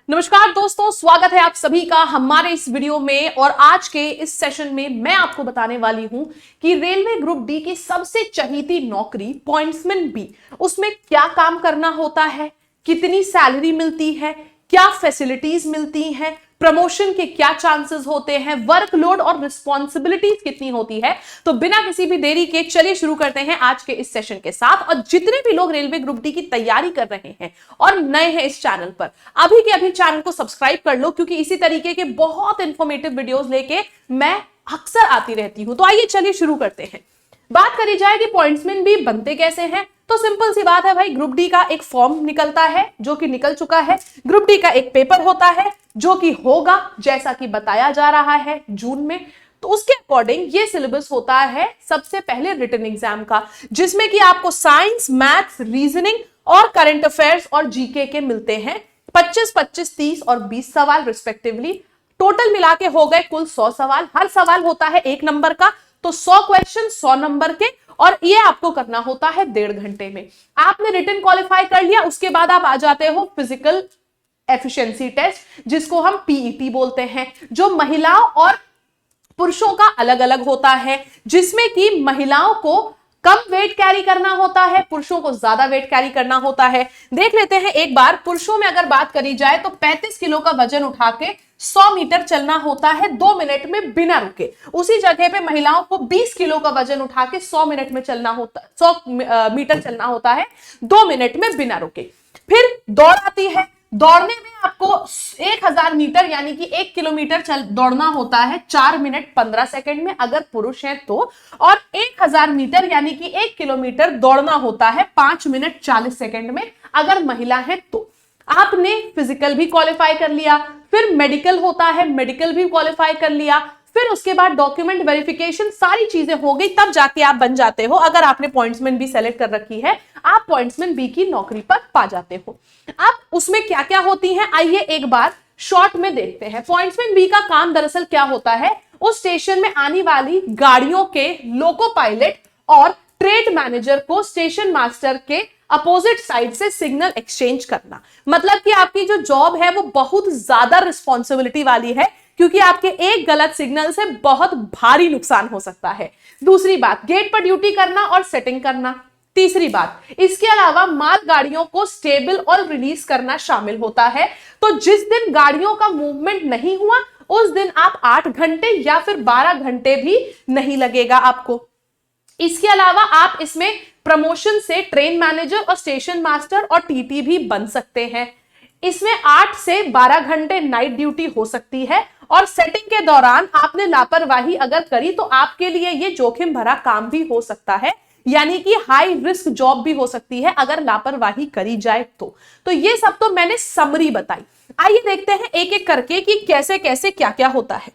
नमस्कार दोस्तों, स्वागत है आप सभी का हमारे इस वीडियो में। और आज के इस सेशन में मैं आपको बताने वाली हूं कि रेलवे ग्रुप डी की सबसे चहीती नौकरी पॉइंट्समैन बी, उसमें क्या काम करना होता है, कितनी सैलरी मिलती है, क्या फैसिलिटीज मिलती हैं, प्रमोशन के क्या चांसेस होते हैं, वर्कलोड और रिस्पॉन्सिबिलिटीज कितनी होती है। तो बिना किसी भी देरी के चलिए शुरू करते हैं आज के इस सेशन के साथ। और जितने भी लोग रेलवे ग्रुप डी की तैयारी कर रहे हैं और नए हैं इस चैनल पर, अभी के अभी चैनल को सब्सक्राइब कर लो, क्योंकि इसी तरीके के बहुत इंफॉर्मेटिव वीडियोस लेके मैं अक्सर आती रहती हूं। तो आइए चलिए शुरू करते हैं। बात करी जाए कि पॉइंट्समैन भी बनते कैसे हैं, तो सिंपल सी बात है भाई, ग्रुप डी का एक फॉर्म निकलता है जो कि निकल चुका है। ग्रुप डी का एक पेपर होता है जो कि होगा, जैसा कि बताया जा रहा है, जून में। तो उसके अकॉर्डिंग ये सिलेबस होता है सबसे पहले रिटन एग्जाम का, जिसमें कि आपको साइंस, मैथ्स, रीजनिंग और करंट अफेयर्स और जीके के मिलते हैं 25, 25, 30 और 20 सवाल रिस्पेक्टिवली। टोटल मिला के हो गए कुल 100 सवाल। हर सवाल होता है 1 नंबर का, तो 100 क्वेश्चन 100 नंबर के, और ये आपको करना होता है 1.5 घंटे में। आपने रिटन क्वालिफाई कर लिया, उसके बाद आप आ जाते हो फिजिकल एफिशिएंसी टेस्ट, जिसको हम पीईटी बोलते हैं, जो महिलाओं और पुरुषों का अलग अलग होता है, जिसमें कि महिलाओं को कम वेट कैरी करना होता है, पुरुषों को ज्यादा वेट कैरी करना होता है। देख लेते हैं एक बार। पुरुषों में अगर बात करी जाए तो 35 किलो का वजन उठा के 100 मीटर चलना होता है 2 मिनट में बिना रुके। उसी जगह पे महिलाओं को 20 किलो का वजन उठा के 100 मिनट में चलना होता, 100 मीटर चलना होता है 2 मिनट में बिना रुके। फिर दौड़ आती है। दौड़ने में आपको 1000 मीटर यानी कि 1 किलोमीटर दौड़ना होता है 4 मिनट 15 सेकंड में अगर पुरुष है तो, और 1000 मीटर यानी कि 1 किलोमीटर दौड़ना होता है 5 मिनट 40 सेकंड में अगर महिला है तो। आपने फिजिकल भी क्वालिफाई कर लिया, फिर मेडिकल होता है, मेडिकल भी क्वालिफाई कर लिया, फिर उसके बाद डॉक्यूमेंट वेरिफिकेशन, सारी चीजें हो गई, तब जाके आप बन जाते हो। अगर आपने पॉइंट्समैन बी सेलेक्ट कर रखी है, आप पॉइंट्समैन बी की नौकरी पर पा जाते हो। अब उसमें क्या क्या होती हैं, आइए एक बार शॉर्ट में देखते हैं। पॉइंट्समैन बी का काम दरअसल क्या होता है, उस स्टेशन में आने वाली गाड़ियों के लोको पायलट और ट्रेड मैनेजर को स्टेशन मास्टर के अपोजिट साइड से सिग्नल एक्सचेंज करना। मतलब कि आपकी जो जॉब है वो बहुत ज्यादा रिस्पॉन्सिबिलिटी वाली है, क्योंकि आपके एक गलत सिग्नल से बहुत भारी नुकसान हो सकता है। दूसरी बात, गेट पर ड्यूटी करना और सेटिंग करना। तीसरी बात, इसके अलावा माल गाड़ियों को स्टेबल और रिलीज करना शामिल होता है। तो जिस दिन गाड़ियों का मूवमेंट नहीं हुआ, उस दिन आप 8 घंटे या फिर 12 घंटे भी नहीं लगेगा आपको। इसके अलावा आप इसमें प्रमोशन से ट्रेन मैनेजर और स्टेशन मास्टर और टीटी भी बन सकते हैं। इसमें 8 से 12 घंटे नाइट ड्यूटी हो सकती है, और सेटिंग के दौरान आपने लापरवाही अगर करी तो आपके लिए ये जोखिम भरा काम भी हो सकता है, यानी कि हाई रिस्क जॉब भी हो सकती है अगर लापरवाही करी जाए तो ये सब तो मैंने समरी बताई। आइए देखते हैं एक एक करके कि कैसे कैसे क्या क्या होता है।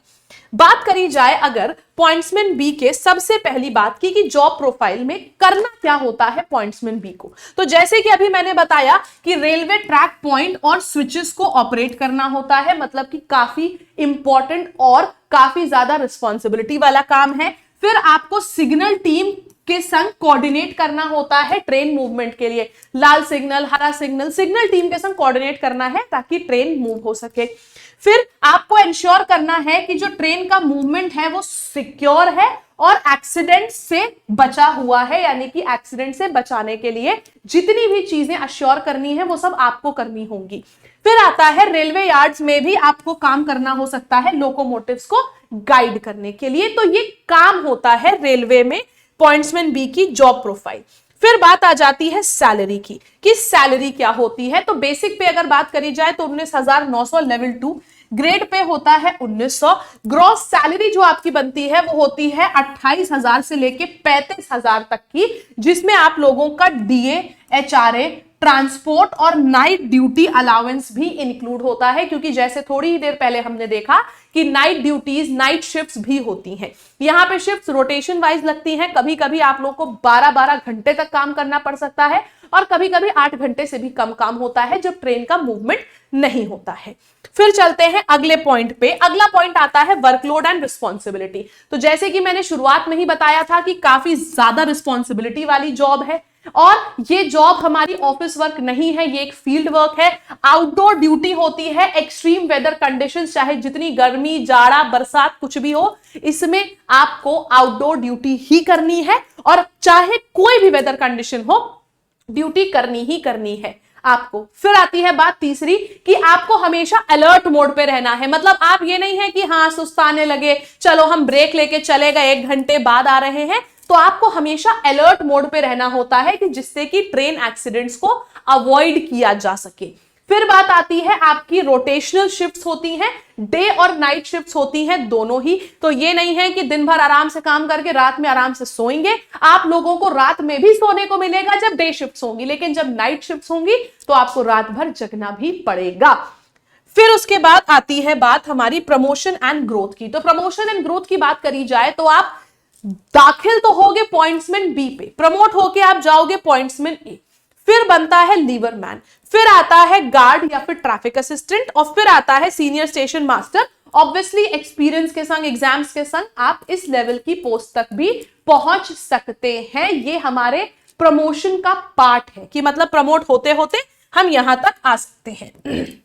बात करी जाए अगर पॉइंट्समैन बी के, सबसे पहली बात की कि जॉब प्रोफाइल में करना क्या होता है पॉइंट्समैन बी को। तो जैसे कि अभी मैंने बताया कि रेलवे ट्रैक पॉइंट और स्विचेस को ऑपरेट करना होता है, मतलब कि काफी इंपॉर्टेंट और काफी ज्यादा रिस्पॉन्सिबिलिटी वाला काम है। फिर आपको सिग्नल टीम के संग कोऑर्डिनेट करना होता है ट्रेन मूवमेंट के लिए। लाल सिग्नल, हरा सिग्नल, सिग्नल टीम के संग कोऑर्डिनेट करना है ताकि ट्रेन मूव हो सके। फिर आपको इंश्योर करना है कि जो ट्रेन का मूवमेंट है वो सिक्योर है और एक्सीडेंट से बचा हुआ है, यानी कि एक्सीडेंट से बचाने के लिए जितनी भी चीजें अश्योर करनी है वो सब आपको करनी होंगी। फिर आता है रेलवे यार्ड्स में भी आपको काम करना हो सकता है लोकोमोटिव्स को गाइड करने के लिए। तो ये काम होता है रेलवे में पॉइंट्समैन बी की जॉब प्रोफाइल। फिर बात आ जाती है सैलरी की, कि सैलरी क्या होती है। तो बेसिक पे अगर बात करी जाए तो 19,900, लेवल 2 ग्रेड पे होता है 1900। ग्रॉस सैलरी जो आपकी बनती है वो होती है 28,000 से लेके 35,000 तक की, जिसमें आप लोगों का डीए, एचआरए, ट्रांसपोर्ट और नाइट ड्यूटी अलाउंस भी इंक्लूड होता है, क्योंकि जैसे थोड़ी ही देर पहले हमने देखा कि नाइट ड्यूटीज, नाइट शिफ्ट्स भी होती हैं। यहाँ पे शिफ्ट्स रोटेशन वाइज लगती हैं। कभी कभी आप लोग को 12-12 घंटे तक काम करना पड़ सकता है, और कभी कभी 8 घंटे से भी कम काम होता है जब ट्रेन का मूवमेंट नहीं होता है। फिर चलते हैं अगले पॉइंट पे। अगला पॉइंट आता है वर्कलोड एंड रिस्पॉन्सिबिलिटी। तो जैसे कि मैंने शुरुआत में ही बताया था कि काफी ज्यादा रिस्पॉन्सिबिलिटी वाली जॉब है, और ये जॉब हमारी ऑफिस वर्क नहीं है, ये एक फील्ड वर्क है, आउटडोर ड्यूटी होती है, एक्सट्रीम वेदर कंडीशंस, चाहे जितनी गर्मी, जाड़ा, बरसात कुछ भी हो, इसमें आपको आउटडोर ड्यूटी ही करनी है और चाहे कोई भी वेदर कंडीशन हो, ड्यूटी करनी ही करनी है आपको। फिर आती है बात तीसरी कि आपको हमेशा अलर्ट मोड पे रहना है। मतलब आप ये नहीं है कि हाँ सुस्ताने लगे, चलो हम ब्रेक लेके चले गए, 1 घंटे बाद आ रहे हैं, तो आपको हमेशा अलर्ट मोड पे रहना होता है कि जिससे कि ट्रेन एक्सीडेंट्स को अवॉइड किया जा सके। फिर बात आती है आपकी रोटेशनल शिफ्ट्स होती हैं, डे और नाइट शिफ्ट्स होती हैं दोनों ही। तो ये नहीं है कि दिन भर आराम से काम करके रात में आराम से सोएंगे, आप लोगों को रात में भी सोने को मिलेगा जब डे शिफ्ट्स होंगी, लेकिन जब नाइट शिफ्ट्स होंगी तो आपको रात भर जगना भी पड़ेगा। फिर उसके बाद आती है बात हमारी प्रमोशन एंड ग्रोथ की। तो प्रमोशन एंड ग्रोथ की बात करी जाए तो आप दाखिल तो होगे पॉइंट्समैन बी पे, प्रमोट होके आप जाओगे पॉइंट्समैन ए, फिर बनता है लीवर मैन, फिर आता है गार्ड या फिर ट्रैफिक असिस्टेंट, और फिर आता है senior station master. Obviously experience के संग, एग्जाम्स के संग आप इस लेवल की पोस्ट तक भी पहुंच सकते हैं। ये हमारे प्रमोशन का पार्ट है कि मतलब प्रमोट होते होते हम यहां तक आ सकते हैं।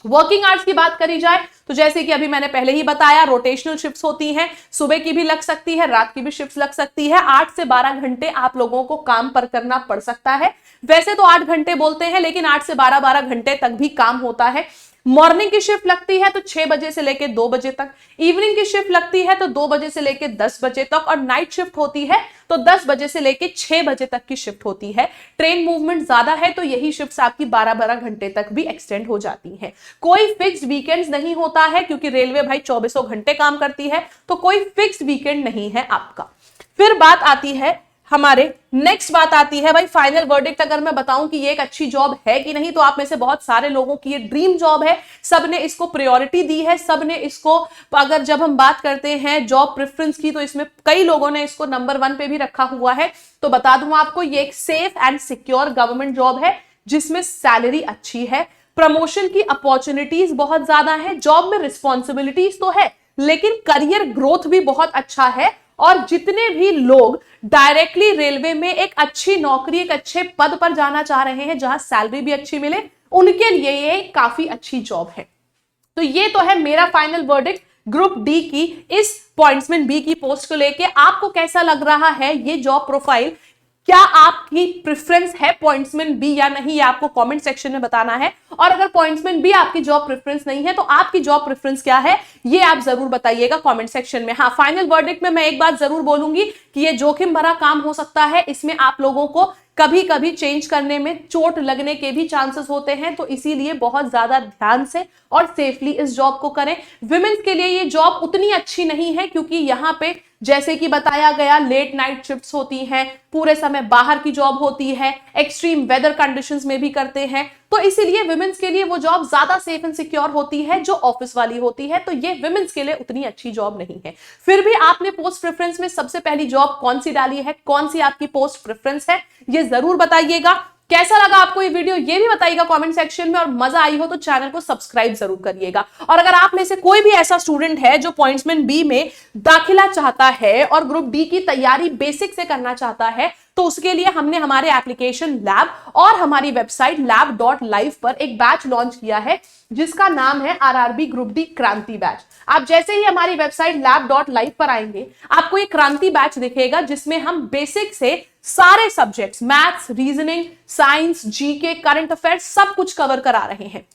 वर्किंग आवर्स की बात करी जाए तो जैसे कि अभी मैंने पहले ही बताया, रोटेशनल शिफ्ट्स होती हैं, सुबह की भी लग सकती है, रात की भी शिफ्ट्स लग सकती है। 8 से 12 घंटे आप लोगों को काम पर करना पड़ सकता है। वैसे तो 8 घंटे बोलते हैं, लेकिन 8 से 12 घंटे तक भी काम होता है। मॉर्निंग की शिफ्ट लगती है तो 6 बजे से लेकर 2 बजे तक, इवनिंग की शिफ्ट लगती है तो 2 बजे से लेकर 10 बजे तक, और नाइट शिफ्ट होती है तो 10 बजे से लेकर 6 बजे तक की शिफ्ट होती है। ट्रेन मूवमेंट ज्यादा है तो यही शिफ्ट्स आपकी 12-12 घंटे तक भी एक्सटेंड हो जाती हैं। कोई फिक्स्ड वीकेंड्स नहीं होता है क्योंकि रेलवे भाई 24 घंटे काम करती है, तो कोई फिक्स्ड वीकेंड नहीं है आपका। फिर बात आती है हमारे नेक्स्ट बात आती है भाई फाइनल वर्डिक्ट। अगर मैं बताऊं कि ये एक अच्छी जॉब है कि नहीं, तो आप में से बहुत सारे लोगों की ये ड्रीम जॉब है, सबने इसको प्रायोरिटी दी है, सबने इसको, अगर जब हम बात करते हैं जॉब प्रेफरेंस की, तो इसमें कई लोगों ने इसको नंबर 1 पे भी रखा हुआ है। तो बता दूं आपको, ये एक safe and secure government job है जिसमें सैलरी अच्छी है, प्रमोशन की अपॉर्चुनिटीज बहुत ज्यादा है, जॉब में रिस्पॉन्सिबिलिटीज तो है लेकिन करियर ग्रोथ भी बहुत अच्छा है, और जितने भी लोग डायरेक्टली रेलवे में एक अच्छी नौकरी, एक अच्छे पद पर जाना चाह रहे हैं जहां सैलरी भी अच्छी मिले, उनके लिए ये काफी अच्छी जॉब है। तो ये तो है मेरा फाइनल वर्डिक्ट ग्रुप डी की इस पॉइंट्समैन बी की पोस्ट को लेके। आपको कैसा लग रहा है ये जॉब प्रोफाइल? क्या आपकी प्रेफरेंस है पॉइंट्समैन बी या नहीं, ये आपको कमेंट सेक्शन में बताना है। और अगर पॉइंट्समैन बी आपकी जॉब प्रेफरेंस नहीं है तो आपकी जॉब प्रेफरेंस क्या है, ये आप जरूर बताइएगा कमेंट सेक्शन में। हाँ, फाइनल वर्डिक्ट में मैं एक बात जरूर बोलूंगी कि ये जोखिम भरा काम हो सकता है, इसमें आप लोगों को कभी कभी चेंज करने में चोट लगने के भी चांसेस होते हैं, तो इसीलिए बहुत ज्यादा ध्यान से और सेफली इस जॉब को करें। विमेंस के लिए ये जॉब उतनी अच्छी नहीं है क्योंकि यहाँ पे जैसे कि बताया गया लेट नाइट शिफ्ट्स होती हैं, पूरे समय बाहर की जॉब होती है, एक्सट्रीम वेदर कंडीशंस में भी करते हैं, तो इसीलिए विमेंस के लिए वो जॉब ज्यादा सेफ एंड सिक्योर होती है जो ऑफिस वाली होती है, तो ये विमेंस के लिए उतनी अच्छी जॉब नहीं है। फिर भी आपने पोस्ट प्रेफरेंस में सबसे पहली जॉब कौन सी डाली है, कौन सी आपकी पोस्ट प्रेफरेंस है, ये जरूर बताइएगा। कैसा लगा आपको ये वीडियो ये भी बताइएगा कमेंट सेक्शन में, और मजा आई हो तो चैनल को सब्सक्राइब जरूर करिएगा। और अगर आप में से कोई भी ऐसा स्टूडेंट है जो पॉइंट्समैन बी में दाखिला चाहता है और ग्रुप डी की तैयारी बेसिक से करना चाहता है, तो उसके लिए हमने हमारे एप्लीकेशन लैब और हमारी वेबसाइट lab.live पर एक बैच लॉन्च किया है जिसका नाम है आरआरबी ग्रुप डी क्रांति बैच। आप जैसे ही हमारी वेबसाइट lab.live पर आएंगे, आपको एक क्रांति बैच दिखेगा जिसमें हम बेसिक से सारे subjects, maths, reasoning, science, GK, current affairs सब कुछ कवर करा रहे हैं।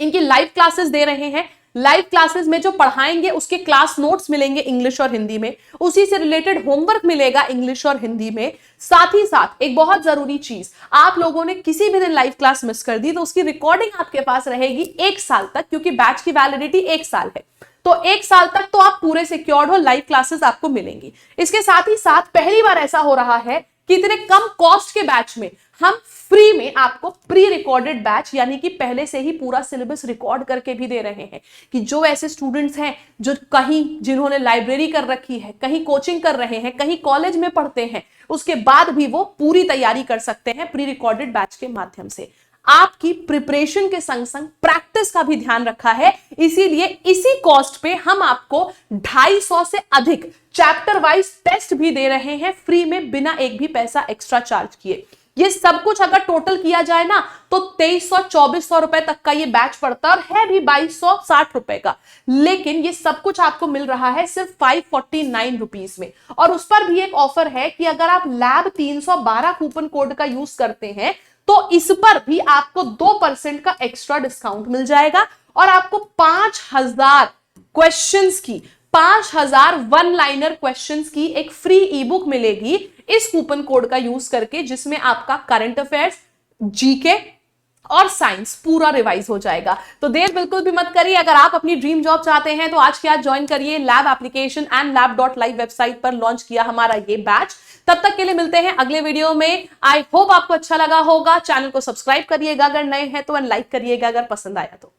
इनकी लाइव क्लासेस दे रहे हैं। लाइव क्लासेस में जो पढ़ाएंगे उसके क्लास नोट्स मिलेंगे इंग्लिश और हिंदी में, उसी से रिलेटेड होमवर्क मिलेगा इंग्लिश और हिंदी में। साथ ही साथ एक बहुत जरूरी चीज, आप लोगों ने किसी भी दिन लाइव क्लास मिस कर दी तो उसकी रिकॉर्डिंग आपके पास रहेगी 1 साल तक, क्योंकि बैच की वैलिडिटी 1 साल है, तो 1 साल तक तो आप पूरे सिक्योर्ड हो, लाइव क्लासेस आपको मिलेंगी। इसके साथ ही साथ पहली बार ऐसा हो रहा है कि इतने कम कॉस्ट के बैच में हम फ्री में आपको प्री रिकॉर्डेड बैच, यानी कि पहले से ही पूरा सिलेबस रिकॉर्ड करके भी दे रहे हैं, कि जो ऐसे स्टूडेंट्स हैं जो कहीं, जिन्होंने लाइब्रेरी कर रखी है, कहीं कोचिंग कर रहे हैं, कहीं कॉलेज में पढ़ते हैं, उसके बाद भी वो पूरी तैयारी कर सकते हैं प्री रिकॉर्डेड बैच के माध्यम से। आपकी प्रिपरेशन के संग संग प्रैक्टिस का भी ध्यान रखा है, इसीलिए इसी कॉस्ट पे हम आपको 250 से अधिक चैप्टर वाइज टेस्ट भी दे रहे हैं फ्री में, बिना एक भी पैसा एक्स्ट्रा चार्ज किए। ये सब कुछ अगर टोटल किया जाए ना तो 2300-2400 रुपए तक का ये बैच पड़ता है भी 2260 रुपए का, लेकिन ये सब कुछ आपको मिल रहा है सिर्फ 549 रुपीज में। और उस पर भी एक ऑफर है कि अगर आप लैब 312 कूपन कोड का यूज करते हैं तो इस पर भी आपको 2% का एक्स्ट्रा डिस्काउंट मिल जाएगा और आपको 5000 क्वेश्चंस की 5000 वन लाइनर क्वेश्चंस की एक फ्री ई बुक मिलेगी इस कूपन कोड का यूज करके, जिसमें आपका करंट अफेयर्स, जीके और साइंस पूरा रिवाइज हो जाएगा। तो देर बिल्कुल भी मत करिए। अगर आप अपनी ड्रीम जॉब चाहते हैं तो आज के आज ज्वाइन करिए lab application and lab.live website पर लॉन्च किया हमारा ये बैच। तब तक के लिए मिलते हैं अगले वीडियो में। आई होप आपको अच्छा लगा होगा। चैनल को सब्सक्राइब करिएगा अगर नए हैं तो, एंड लाइक करिएगा अगर पसंद आया तो।